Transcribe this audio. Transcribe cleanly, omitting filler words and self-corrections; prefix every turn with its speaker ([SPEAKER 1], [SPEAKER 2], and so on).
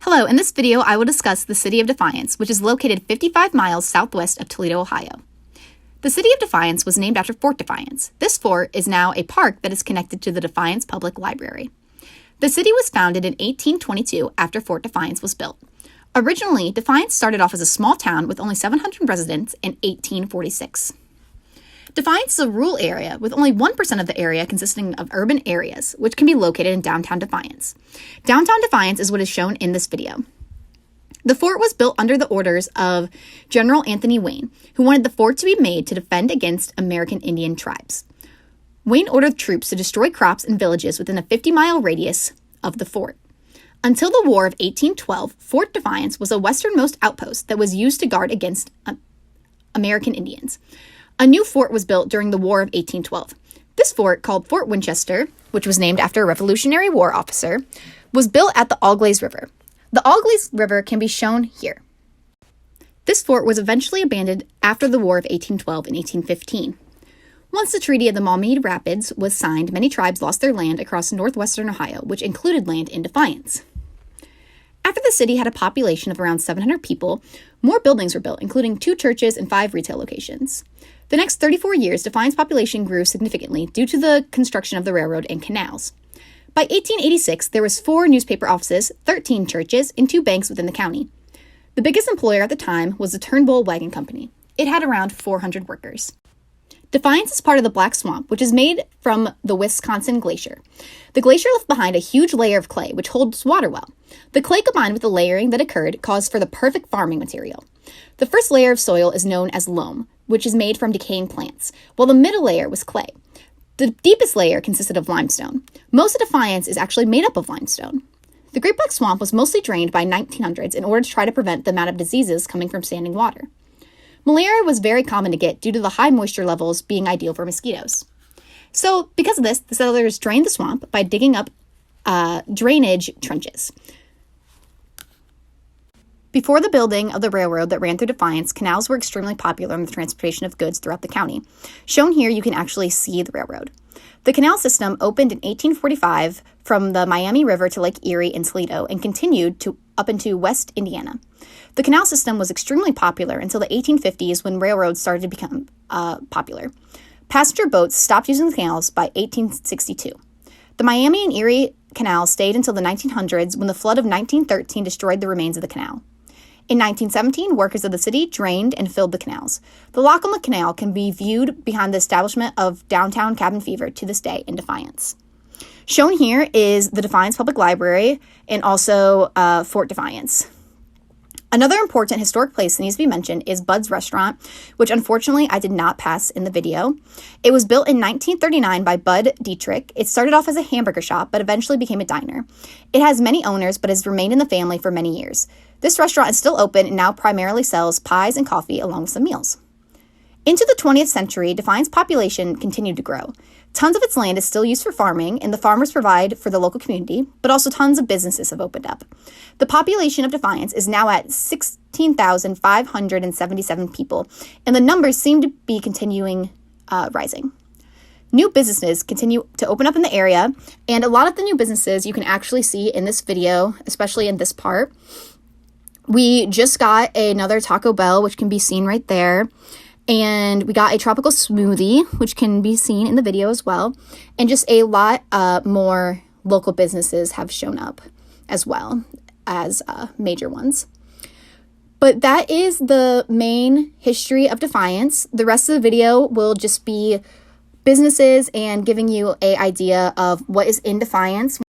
[SPEAKER 1] Hello, in this video I will discuss the city of Defiance, which is located 55 miles southwest of Toledo, Ohio. The city of Defiance was named after Fort Defiance. This fort is now a park that is connected to the Defiance Public Library. The city was founded in 1822 after Fort Defiance was built. Originally, Defiance started off as a small town with only 700 residents in 1846. Defiance is a rural area with only 1% of the area consisting of urban areas, which can be located in downtown Defiance. Downtown Defiance is what is shown in this video. The fort was built under the orders of General Anthony Wayne, who wanted the fort to be made to defend against American Indian tribes. Wayne ordered troops to destroy crops and villages within a 50-mile radius of the fort. Until the War of 1812, Fort Defiance was a westernmost outpost that was used to guard against American Indians. A new fort was built during the War of 1812. This fort, called Fort Winchester, which was named after a Revolutionary War officer, was built at the Auglaize River. The Auglaize River can be shown here. This fort was eventually abandoned after the War of 1812 and 1815. Once the Treaty of the Maumee Rapids was signed, many tribes lost their land across northwestern Ohio, which included land in Defiance. After the city had a population of around 700 people, more buildings were built, including 2 churches and 5 retail locations. The next 34 years, Defiance population grew significantly due to the construction of the railroad and canals. By 1886, there was 4 newspaper offices, 13 churches, and 2 banks within the county. The biggest employer at the time was the Turnbull Wagon Company. It had around 400 workers. Defiance is part of the Black Swamp, which is made from the Wisconsin Glacier. The glacier left behind a huge layer of clay, which holds water well. The clay combined with the layering that occurred caused for the perfect farming material. The first layer of soil is known as loam, which is made from decaying plants, while the middle layer was clay. The deepest layer consisted of limestone. Most of Defiance is actually made up of limestone. The Great Black Swamp was mostly drained by 1900s in order to try to prevent the amount of diseases coming from standing water. Malaria was very common to get due to the high moisture levels being ideal for mosquitoes. So, because of this, the settlers drained the swamp by digging up drainage trenches. Before the building of the railroad that ran through Defiance, canals were extremely popular in the transportation of goods throughout the county. Shown here, you can actually see the railroad. The canal system opened in 1845 from the Miami River to Lake Erie and Toledo and continued up into West Indiana. The canal system was extremely popular until the 1850s when railroads started to become popular. Passenger boats stopped using the canals by 1862. The Miami and Erie Canal stayed until the 1900s when the flood of 1913 destroyed the remains of the canal. In 1917, workers of the city drained and filled the canals. The lock on the canal can be viewed behind the establishment of downtown Cabin Fever to this day in Defiance. Shown here is the Defiance Public Library and also Fort Defiance. Another important historic place that needs to be mentioned is Bud's Restaurant, which unfortunately I did not pass in the video. It was built in 1939 by Bud Dietrich. It started off as a hamburger shop, but eventually became a diner. It has many owners, but has remained in the family for many years. This restaurant is still open and now primarily sells pies and coffee along with some meals. Into the 20th century, Defiance population continued to grow. Tons of its land is still used for farming, and the farmers provide for the local community, but also tons of businesses have opened up. The population of Defiance is now at 16,577 people, and the numbers seem to be continuing rising. New businesses continue to open up in the area, and a lot of the new businesses you can actually see in this video, especially in this part. We just got another Taco Bell, which can be seen right there. And we got a tropical smoothie, which can be seen in the video as well. And just a lot more local businesses have shown up as well as major ones. But that is the main history of Defiance. The rest of the video will just be businesses and giving you an idea of what is in Defiance.